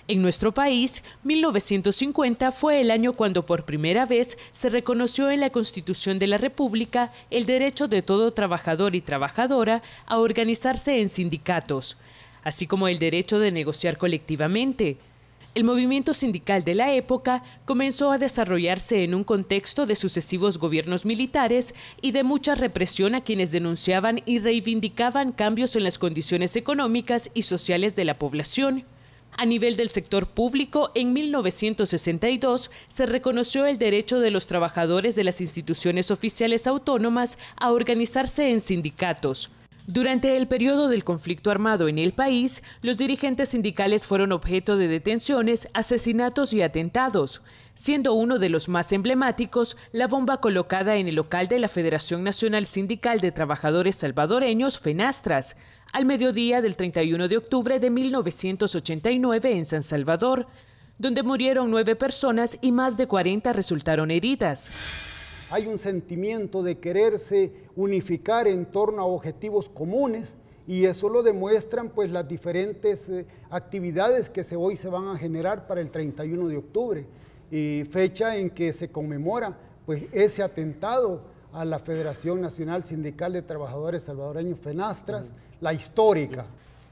En nuestro país, 1950 fue el año cuando por primera vez se reconoció en la Constitución de la República el derecho de todo trabajador y trabajadora a organizarse en sindicatos, así como el derecho de negociar colectivamente. El movimiento sindical de la época comenzó a desarrollarse en un contexto de sucesivos gobiernos militares y de mucha represión a quienes denunciaban y reivindicaban cambios en las condiciones económicas y sociales de la población. A nivel del sector público, en 1962 se reconoció el derecho de los trabajadores de las instituciones oficiales autónomas a organizarse en sindicatos. Durante el periodo del conflicto armado en el país, los dirigentes sindicales fueron objeto de detenciones, asesinatos y atentados, siendo uno de los más emblemáticos la bomba colocada en el local de la Federación Nacional Sindical de Trabajadores Salvadoreños, FENASTRAS, al mediodía del 31 de octubre de 1989 en San Salvador, donde murieron 9 personas y más de 40 resultaron heridas. Hay un sentimiento de quererse unificar en torno a objetivos comunes y eso lo demuestran pues las diferentes actividades que hoy se van a generar para el 31 de octubre, fecha en que se conmemora pues ese atentado a la Federación Nacional Sindical de Trabajadores Salvadoreños, FENASTRAS, la histórica.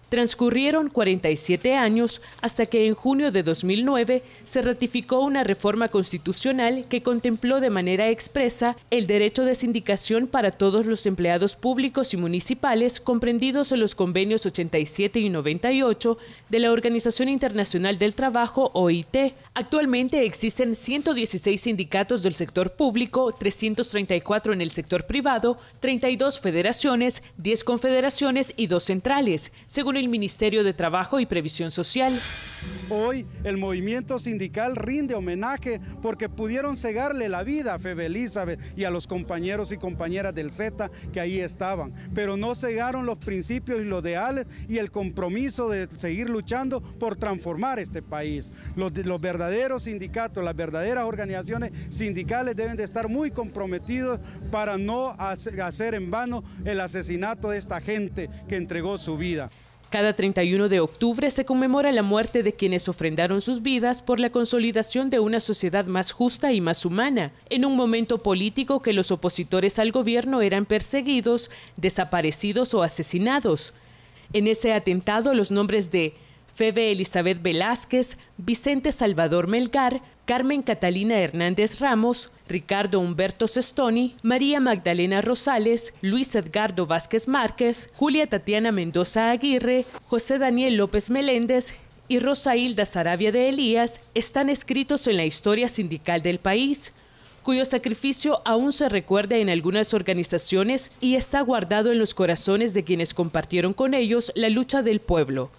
Transcurrieron 47 años hasta que en junio de 2009 se ratificó una reforma constitucional que contempló de manera expresa el derecho de sindicación para todos los empleados públicos y municipales comprendidos en los convenios 87 y 98 de la Organización Internacional del Trabajo, OIT. Actualmente existen 116 sindicatos del sector público, 334 en el sector privado, 32 federaciones, 10 confederaciones y 2 centrales, según el Ministerio de Trabajo y Previsión Social. Hoy el movimiento sindical rinde homenaje porque pudieron cegarle la vida a Febe Elizabeth y a los compañeros y compañeras del Z que ahí estaban, pero no cegaron los principios y los ideales y el compromiso de seguir luchando por transformar este país. Los verdaderos sindicatos, las verdaderas organizaciones sindicales deben de estar muy comprometidos para no hacer en vano el asesinato de esta gente que entregó su vida. Cada 31 de octubre se conmemora la muerte de quienes ofrendaron sus vidas por la consolidación de una sociedad más justa y más humana, en un momento político que los opositores al gobierno eran perseguidos, desaparecidos o asesinados. En ese atentado, los nombres de Febe Elizabeth Velázquez, Vicente Salvador Melgar, Carmen Catalina Hernández Ramos, Ricardo Humberto Sestoni, María Magdalena Rosales, Luis Edgardo Vázquez Márquez, Julia Tatiana Mendoza Aguirre, José Daniel López Meléndez y Rosa Hilda Saravia de Elías están escritos en la historia sindical del país, cuyo sacrificio aún se recuerda en algunas organizaciones y está guardado en los corazones de quienes compartieron con ellos la lucha del pueblo.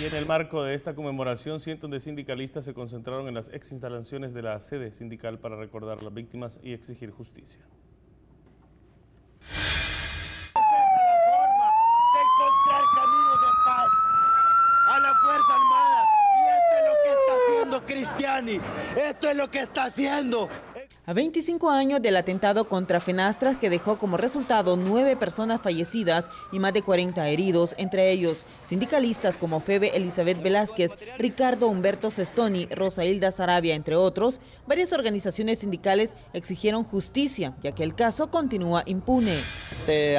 Y en el marco de esta conmemoración, cientos de sindicalistas se concentraron en las ex instalaciones de la sede sindical para recordar a las víctimas y exigir justicia. Esta es la forma de encontrar caminos de paz a la Fuerza Armada y esto es lo que está haciendo Cristiani, esto es lo que está haciendo. A 25 años del atentado contra FENASTRAS que dejó como resultado 9 personas fallecidas y más de 40 heridos, entre ellos sindicalistas como Febe Elizabeth Velázquez, Ricardo Humberto Sestoni, Rosa Hilda Saravia, entre otros, varias organizaciones sindicales exigieron justicia, ya que el caso continúa impune.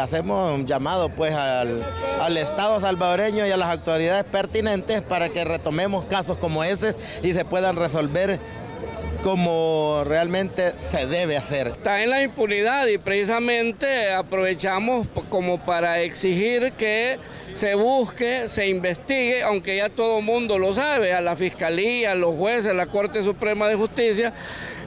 Hacemos un llamado pues al Estado salvadoreño y a las autoridades pertinentes para que retomemos casos como ese y se puedan resolver como realmente se debe hacer. Está en la impunidad y precisamente aprovechamos como para exigir que se busque, se investigue, aunque ya todo el mundo lo sabe, a la Fiscalía, a los jueces, a la Corte Suprema de Justicia,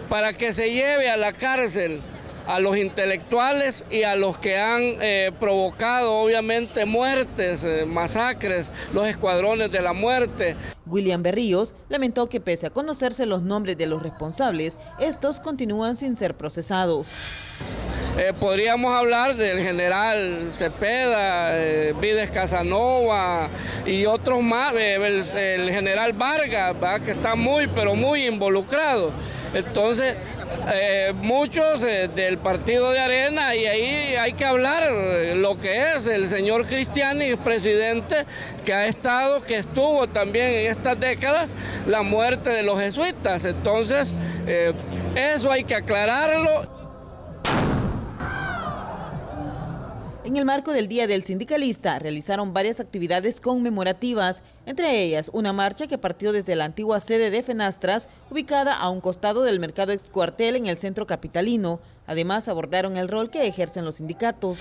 para que se lleve a la cárcel a los intelectuales y a los que han provocado obviamente muertes, masacres, los escuadrones de la muerte. William Berríos lamentó que pese a conocerse los nombres de los responsables, estos continúan sin ser procesados. Podríamos hablar del general Cepeda, Vides Casanova y otros más, el general Vargas, ¿verdad?, que está muy involucrado. Entonces, muchos del partido de Arena, y ahí hay que hablar lo que es el señor Cristiani, presidente que estuvo también en estas décadas la muerte de los jesuitas. Entonces, eso hay que aclararlo. En el marco del Día del Sindicalista realizaron varias actividades conmemorativas, entre ellas una marcha que partió desde la antigua sede de Fenastras, ubicada a un costado del mercado Excuartel en el centro capitalino. Además, abordaron el rol que ejercen los sindicatos.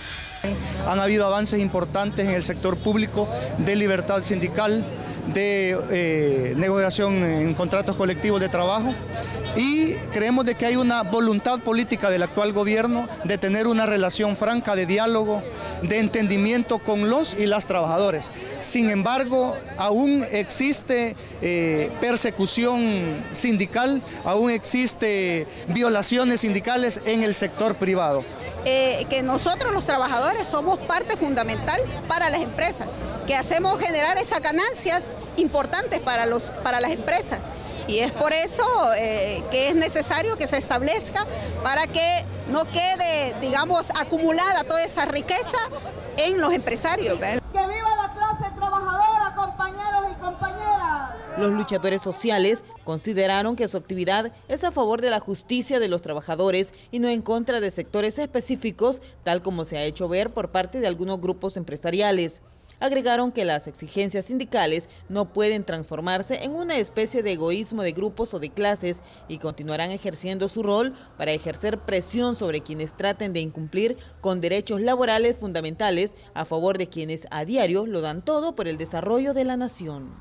Han habido avances importantes en el sector público de libertad sindical, de negociación en contratos colectivos de trabajo, y creemos de que hay una voluntad política del actual gobierno de tener una relación franca de diálogo, de entendimiento con los y las trabajadores. Sin embargo, aún existe persecución sindical, aún existe violaciones sindicales en el sector privado. Que nosotros los trabajadores somos parte fundamental para las empresas, que hacemos generar esas ganancias importantes para las empresas. Y es por eso que es necesario que se establezca para que no quede, digamos, acumulada toda esa riqueza en los empresarios. ¡Que viva la clase trabajadora, compañeros y compañeras! Los luchadores sociales consideraron que su actividad es a favor de la justicia de los trabajadores y no en contra de sectores específicos, tal como se ha hecho ver por parte de algunos grupos empresariales. Agregaron que las exigencias sindicales no pueden transformarse en una especie de egoísmo de grupos o de clases y continuarán ejerciendo su rol para ejercer presión sobre quienes traten de incumplir con derechos laborales fundamentales a favor de quienes a diario lo dan todo por el desarrollo de la nación.